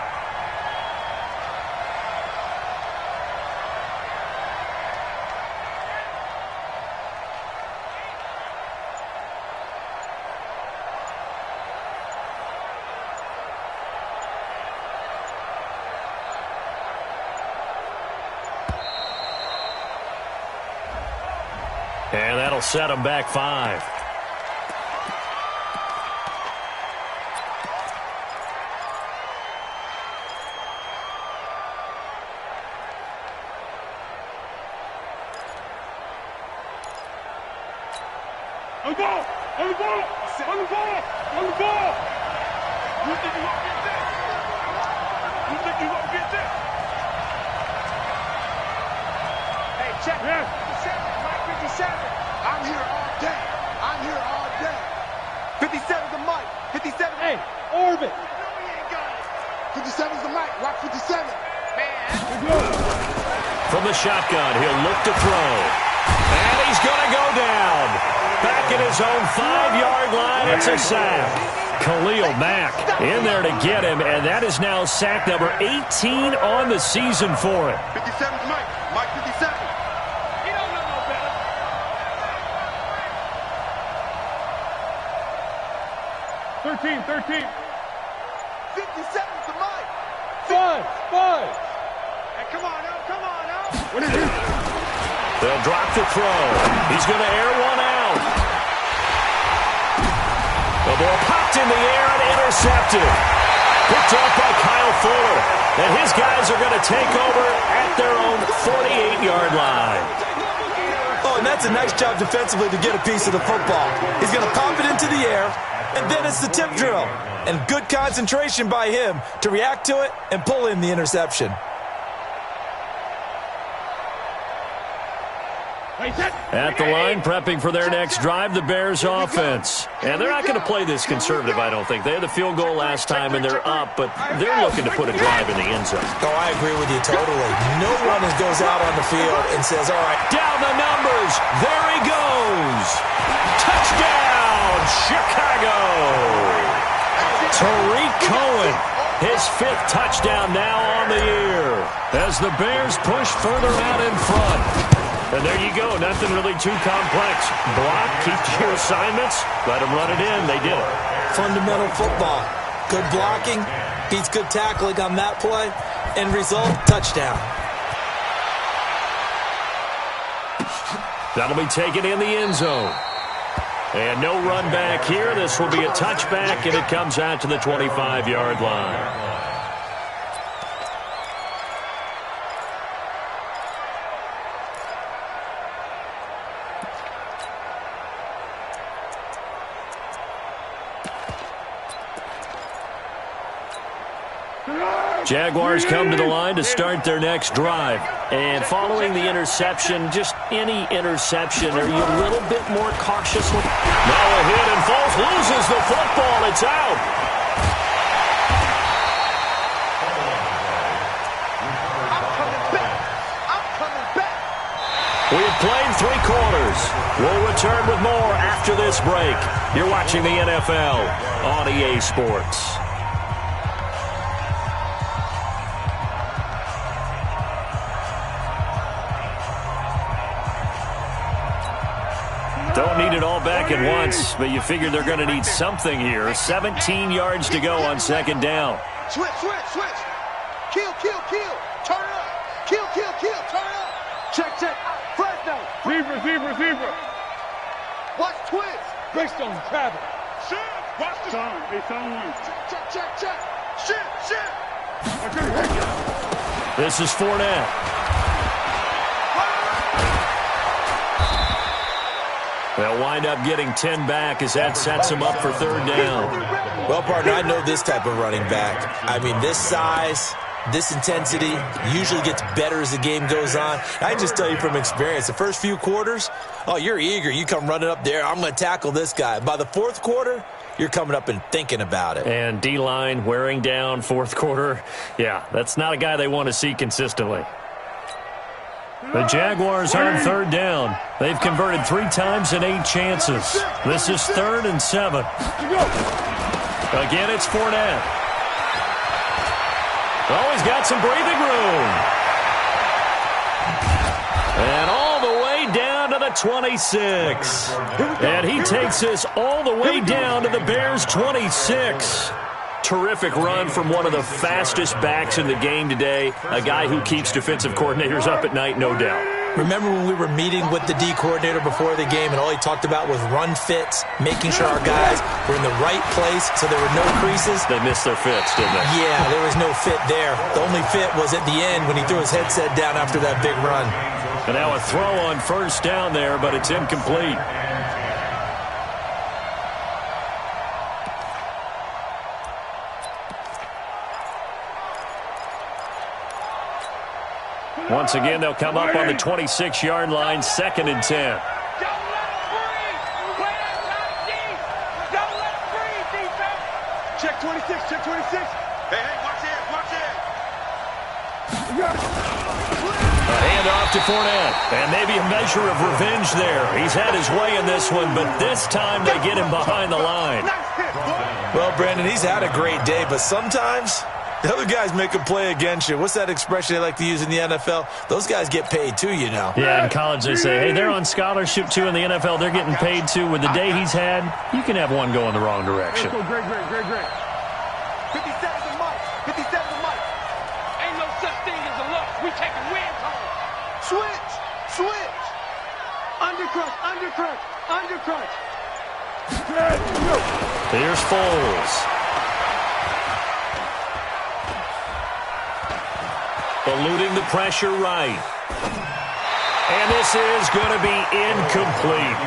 And that'll set them back 5.
On the ball! On the ball! On the ball! On the ball! You think you won't get this? You think you won't get this? Hey, check. Yeah. 57, Mike 57. I'm here all day. I'm here all day. 57's the mic. 57. Hey, orbit. No, he ain't got it. 57's the mic. Rock 57. Man.
From the shotgun, he'll look to throw. And he's going to go down. Back at his own 5-yard line. It's a sack. Khalil Mack in there to get him, and that is now sack number 18 on the season for him.
57's Mike. Mike 57. He don't know no better. 13. 57's the Mike. 5. Hey, come on now. What is it?
They'll drop the throw. He's going to air one out. The ball popped in the air and intercepted. Picked off by Kyle Fuller. And his guys are going to take over at their own 48-yard line.
Oh, and that's a nice job defensively to get a piece of the football. He's going to pop it into the air, and then it's the tip drill. And good concentration by him to react to it and pull in the interception.
At the line, prepping for their next drive, the Bears offense. And they're not going to play this conservative, I don't think. They had the field goal last time, and they're up, but they're looking to put a drive in the end zone.
Oh, I agree with you totally. No one goes out on the field and says, all right.
Down the numbers. There he goes. Touchdown, Chicago. Tariq Cohen, his 5th touchdown now on the year. As the Bears push further out in front. And there you go. Nothing really too complex. Block, keep to your assignments, let them run it in. They did it.
Fundamental football. Good blocking, beats good tackling on that play. End result, touchdown.
That'll be taken in the end zone. And no run back here. This will be a touchback, and it comes out to the 25-yard line. Jaguars come to the line to start their next drive. And following the interception, just any interception, are you a little bit more cautious? Now a hit, and Foles loses the football. It's out.
I'm coming back.
We have played 3 quarters. We'll return with more after this break. You're watching the NFL on EA Sports. Don't need it all back at once, but you figure they're going to need something here. 17 yards to go on 2nd down.
Switch. Kill. Turn it up. Kill. Turn it up. Check. Fresno. Zebra. Watch twist. Greystone, travel. Shit. Watch the song. It's on one. Check. Shit.
This is Fournette. They'll wind up getting 10 back as that sets them up for 3rd down.
Well, partner, I know this type of running back. I mean, this size, this intensity usually gets better as the game goes on. I can just tell you from experience, the first few quarters, oh, you're eager. You come running up there, I'm going to tackle this guy. By the 4th quarter, you're coming up and thinking about it.
And D-line wearing down 4th quarter. Yeah, that's not a guy they want to see consistently. The Jaguars on 3rd down. They've converted 3 times in 8 chances. This is 3rd and 7. Again, it's Fournette. Oh, he's got some breathing room. And all the way down to the 26. And he takes this all the way down to the Bears' 26. Terrific run from one of the fastest backs in the game today. A guy who keeps defensive coordinators up at night, no doubt.
Remember when we were meeting with the D coordinator before the game and all he talked about was run fits, making sure our guys were in the right place so there were no creases?
They missed their fits, didn't they?
Yeah, there was no fit there. The only fit was at the end when he threw his headset down after that big run.
And now a throw on 1st down there, but it's incomplete. Once again, they'll come up on the 26-yard line, 2nd and 10.
Check 26, check 26. Hey, watch it, watch it.
A handoff to Fournette, and maybe a measure of revenge there. He's had his way in this one, but this time they get him behind the line.
Well, Brandon, he's had a great day, but sometimes the other guys make a play against you. What's that expression they like to use in the NFL? Those guys get paid too, you know.
Yeah, in college they say, hey, they're on scholarship too. In the NFL, they're getting paid too. With the day he's had, you can have one go in the wrong direction.
Great. 57's a mic. 57's a mic.
Ain't no such thing as a loss. We taking wins home.
Switch. Undercrunch.
Here's Foles. Eluding the pressure right. And this is going to be incomplete.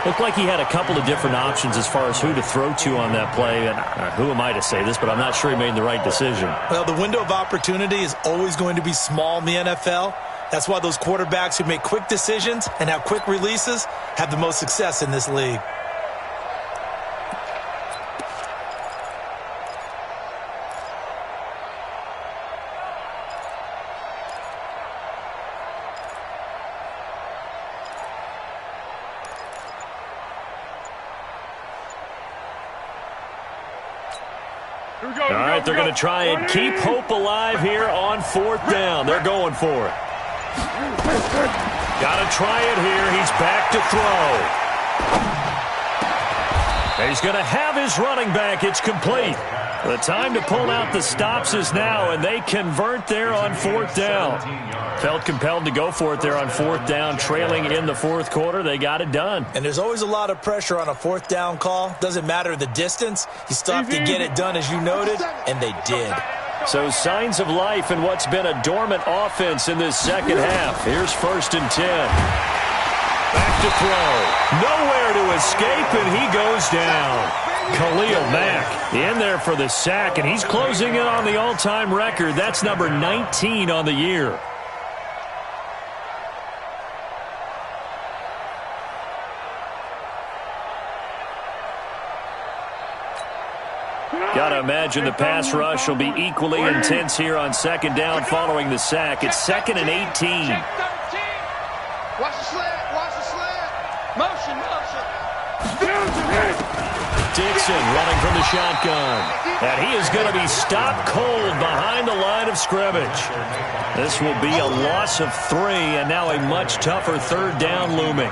Looked like he had a couple of different options as far as who to throw to on that play. And who am I to say this, but I'm not sure he made the right decision.
Well, the window of opportunity is always going to be small in the NFL. That's why those quarterbacks who make quick decisions and have quick releases have the most success in this league.
All right, they're going to try and keep hope alive here on 4th down. They're going for it. Got to try it here. He's back to throw. He's going to have his running back. It's complete. The time to pull out the stops is now, and they convert there on 4th down. Felt compelled to go for it there on 4th down, trailing in the 4th quarter. They got it done.
And there's always a lot of pressure on a 4th down call. Doesn't matter the distance. You still have to get it done, as you noted, and they did.
So signs of life in what's been a dormant offense in this second half. Here's 1st and 10. Back to throw. Nowhere to escape, and he goes down. Khalil Mack in there for the sack, and he's closing in on the all-time record. That's number 19 on the year. Got to imagine the pass rush will be equally intense here on 2nd down following the sack. It's 2nd and 18.
Check 13. Watch the sled. Motion.
Dixon running from the shotgun. And he is going to be stopped cold behind the line of scrimmage. This will be a loss of 3, and now a much tougher 3rd down looming.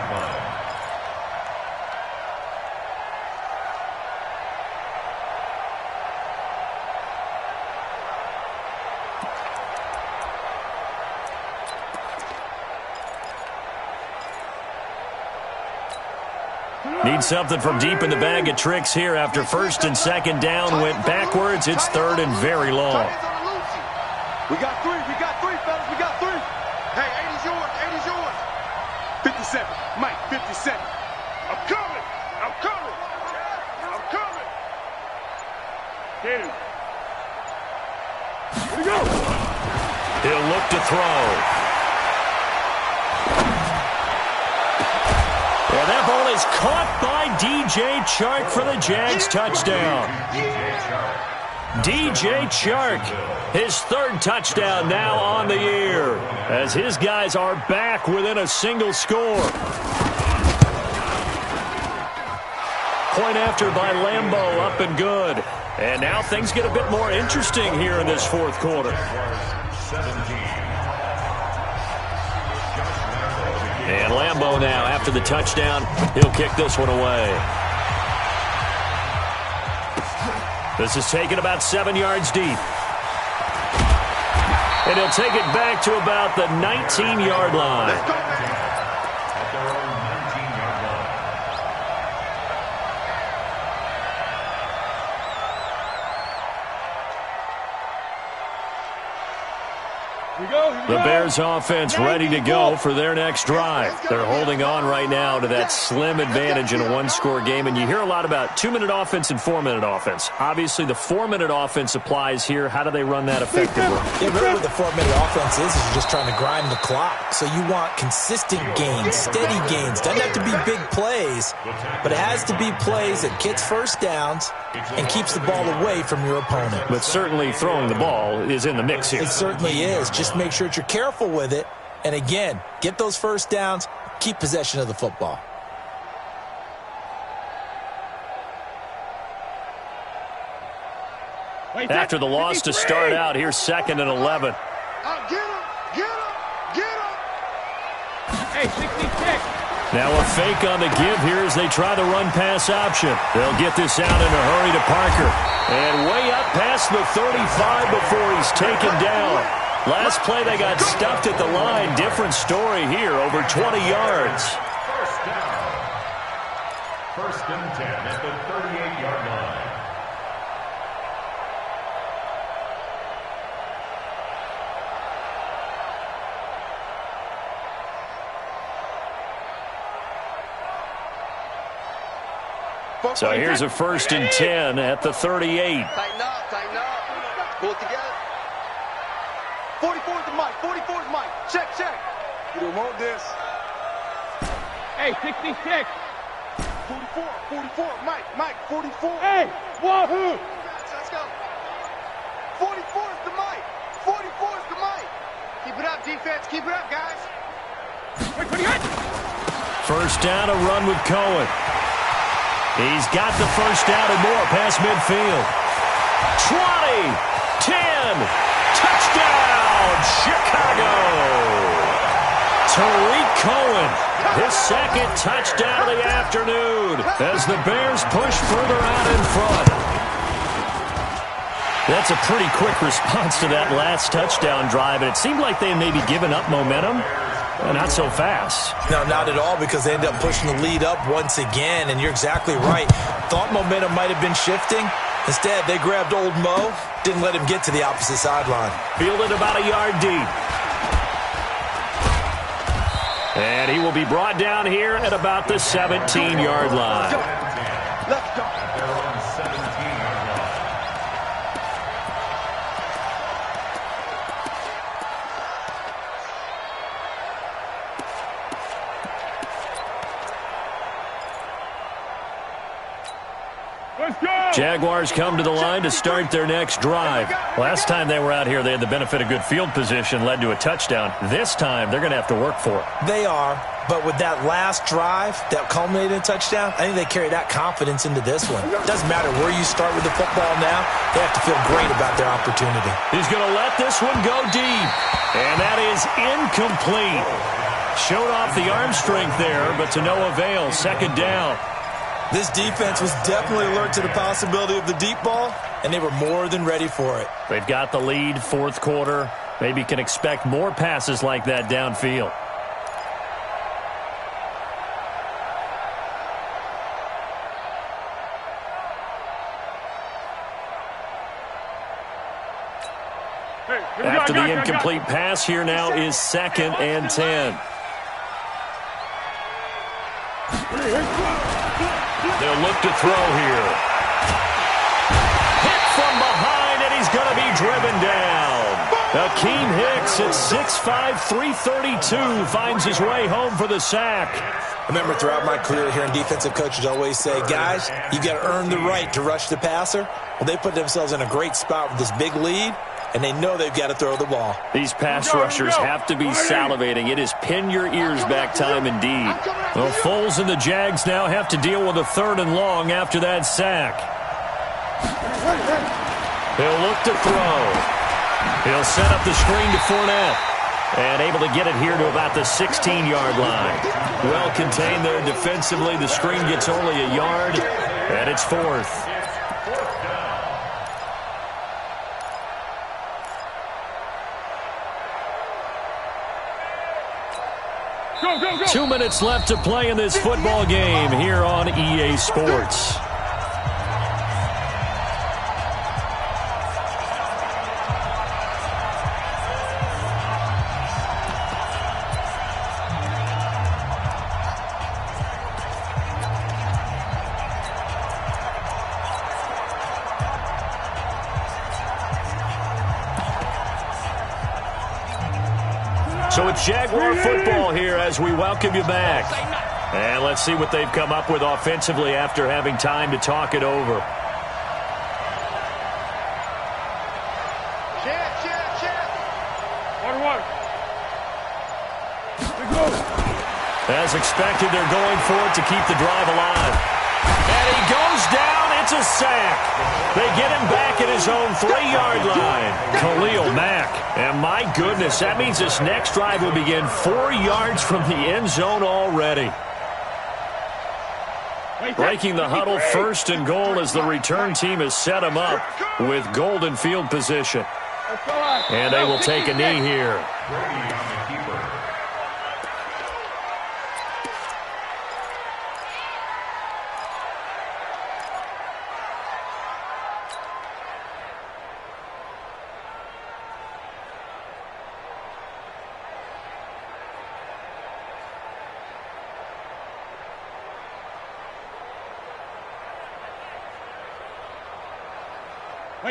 Need something from deep in the bag of tricks here after 1st and 2nd down went backwards. It's 3rd and very long.
We got three, fellas. We got 3. Hey, 80's yours. 57. Mike, 57. I'm coming. Hit him. Here we go.
He'll look to throw. And that ball is caught by DJ Chark for the Jags touchdown. DJ Chark, his 3rd touchdown now on the year, as his guys are back within a single score. Point after by Lambeau, up and good. And now things get a bit more interesting here in this 4th quarter. And Lambeau now, after the touchdown, he'll kick this one away. This is taken about 7 yards deep. And he'll take it back to about the 19-yard line. The Bears offense ready to go for their next drive. They're holding on right now to that slim advantage in a one-score game, and you hear a lot about 2-minute offense and 4-minute offense. Obviously, the 4-minute offense applies here. How do they run that effectively?
Yeah, really what the 4-minute offense is you're just trying to grind the clock. So you want consistent gains, steady gains. Doesn't have to be big plays, but it has to be plays that gets first downs and keeps the ball away from your opponent.
But certainly throwing the ball is in the mix here.
It certainly is. Just make sure that you're careful with it. And again, get those first downs, keep possession of the football.
After the loss to start out, here's 2nd and 11.
Get him! Get him! Get him!
Hey, 66.
Now a fake on the give here as they try the run-pass option. They'll get this out in a hurry to Parker. And way up past the 35 before he's taken down. Last play they got stuffed at the line. Different story here, over 20 yards.
First down. 1st and 10 at the 38-yard line.
So here's a 1st and 10 at the 38.
Tighten up, tighten up. Pull it together. 44 is the mic, 44 is Mike. Check, check. You don't want this.
Hey, 66.
44, Mike, 44.
Hey, wahoo.
Let's go. 44 is the mic, 44 is the mic. Keep it up, defense, keep it up, guys.
Wait, what do you got?
First down, a run with Cohen. He's got the first down and more past midfield. 20, 10, touchdown, Chicago. Tariq Cohen, his 2nd touchdown of the afternoon as the Bears push further out in front. That's a pretty quick response to that last touchdown drive, and it seemed like they had maybe given up momentum. Not so fast.
No, not at all, because they end up pushing the lead up once again, and you're exactly right. Thought momentum might have been shifting. Instead, they grabbed old Mo, didn't let him get to the opposite sideline.
Fielded about a yard deep. And he will be brought down here at about the 17-yard line.
Let's go.
Jaguars come to the line to start their next drive. Last time they were out here, they had the benefit of good field position, led to a touchdown. This time, they're going to have to work for it.
They are, but with that last drive that culminated in a touchdown, I think they carry that confidence into this one. It doesn't matter where you start with the football now. They have to feel great about their opportunity.
He's going to let this one go deep, and that is incomplete. Showed off the arm strength there, but to no avail. 2nd down.
This defense was definitely alert to the possibility of the deep ball, and they were more than ready for it.
They've got the lead, 4th quarter. Maybe can expect more passes like that downfield. After the incomplete pass, here now is 2nd and 10. They'll look to throw here. Hit from behind, and he's going to be driven down. Akeem Hicks at 6'5", 332 finds his way home for the sack.
I remember throughout my career hearing defensive coaches always say, guys, you got to earn the right to rush the passer. Well, they put themselves in a great spot with this big lead, and they know they've got to throw the ball.
These pass rushers have to be salivating. It is pin your ears back time indeed. Well, Foles and the Jags now have to deal with a 3rd and long after that sack. He'll look to throw. He'll set up the screen to Fournette. And able to get it here to about the 16-yard line. Well contained there defensively. The screen gets only a yard, and it's 4th.
Go, go, go.
2 minutes left to play in this football game here on EA Sports. So it's Jaguar football here as we welcome you back. And let's see what they've come up with offensively after having time to talk it over. As expected, they're going for it to keep the drive alive. And he goes down. It's a sack. They get him back at his own 3-yard line. Khalil Mack. And my goodness, that means this next drive will begin 4 yards from the end zone already. Breaking the huddle, 1st and goal as the return team has set him up with golden field position. And they will take a knee here.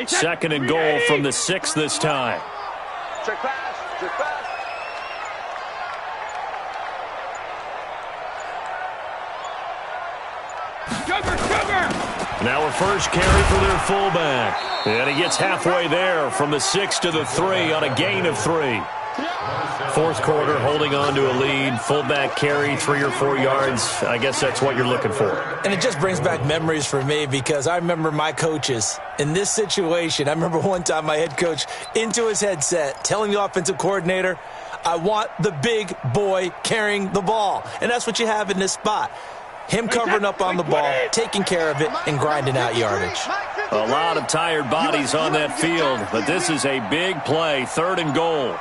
Second and goal from the 6 this time.
Check pass. Check pass.
Now a first carry for their fullback. And he gets halfway there from the 6 to the 3 on a gain of 3. 4th quarter, holding on to a lead. Fullback carry, 3 or 4 yards. I guess that's what you're looking for.
And it just brings back memories for me because I remember my coaches in this situation. I remember one time my head coach into his headset telling the offensive coordinator, I want the big boy carrying the ball. And that's what you have in this spot. Him covering up on the ball, taking care of it, and grinding out yardage.
A lot of tired bodies on that field, but this is a big play, 3rd and goal.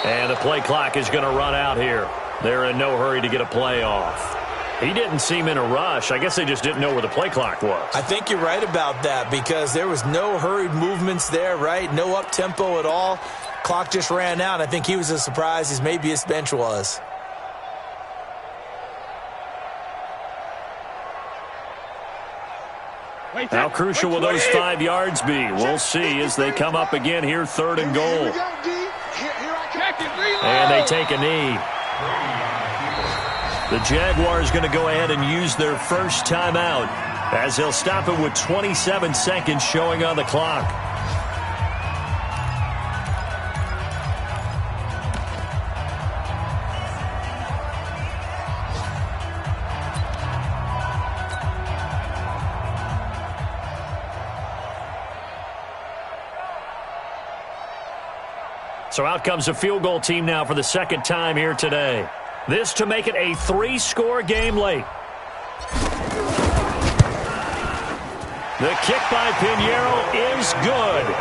And the play clock is going to run out here. They're in no hurry to get a play off. He didn't seem in a rush. I guess they just didn't know where the play clock was.
I think you're right about that because there was no hurried movements there, right? No up-tempo at all. Clock just ran out. I think he was as surprised as maybe his bench was.
How crucial will those 5 yards be? We'll see as they come up again here, 3rd and goal. And they take a knee. The Jaguars going to go ahead and use their first timeout as they'll stop it with 27 seconds showing on the clock. So out comes a field goal team now for the 2nd time here today. This to make it a 3-score game late. The kick by Pinheiro is good.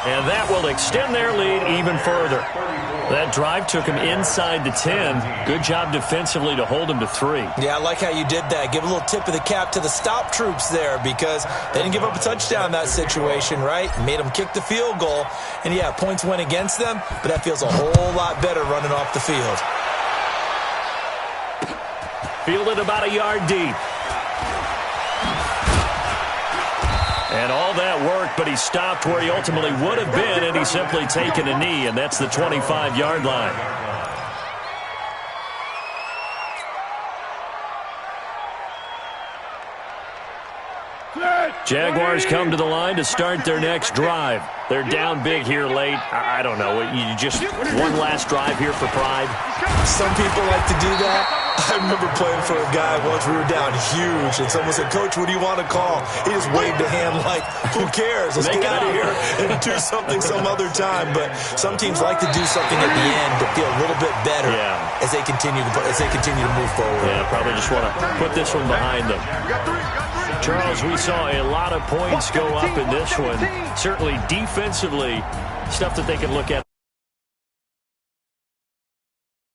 And that will extend their lead even further. That drive took him inside the 10. Good job defensively to hold him to 3.
Yeah, I like how you did that. Give a little tip of the cap to the stop troops there because they didn't give up a touchdown in that situation, right? Made them kick the field goal. And, yeah, points went against them, but that feels a whole lot better running off the field.
Fielded about a yard deep. And all that work, but he stopped where he ultimately would have been, and he's simply taken a knee, and that's the 25-yard line. Jaguars come to the line to start their next drive. They're down big here late. I don't know. You just one last drive here for pride.
Some people like to do that. I remember playing for a guy once. We were down huge, and someone said, Coach, what do you want to call? He just waved a hand like, who cares? Let's get out of here and do something some other time. But some teams like to do something at the end to feel a little bit better as they continue to move forward.
Yeah, probably just want to put this one behind them. Charles, we saw a lot of points go up in this one. Certainly defensively, stuff that they can look at.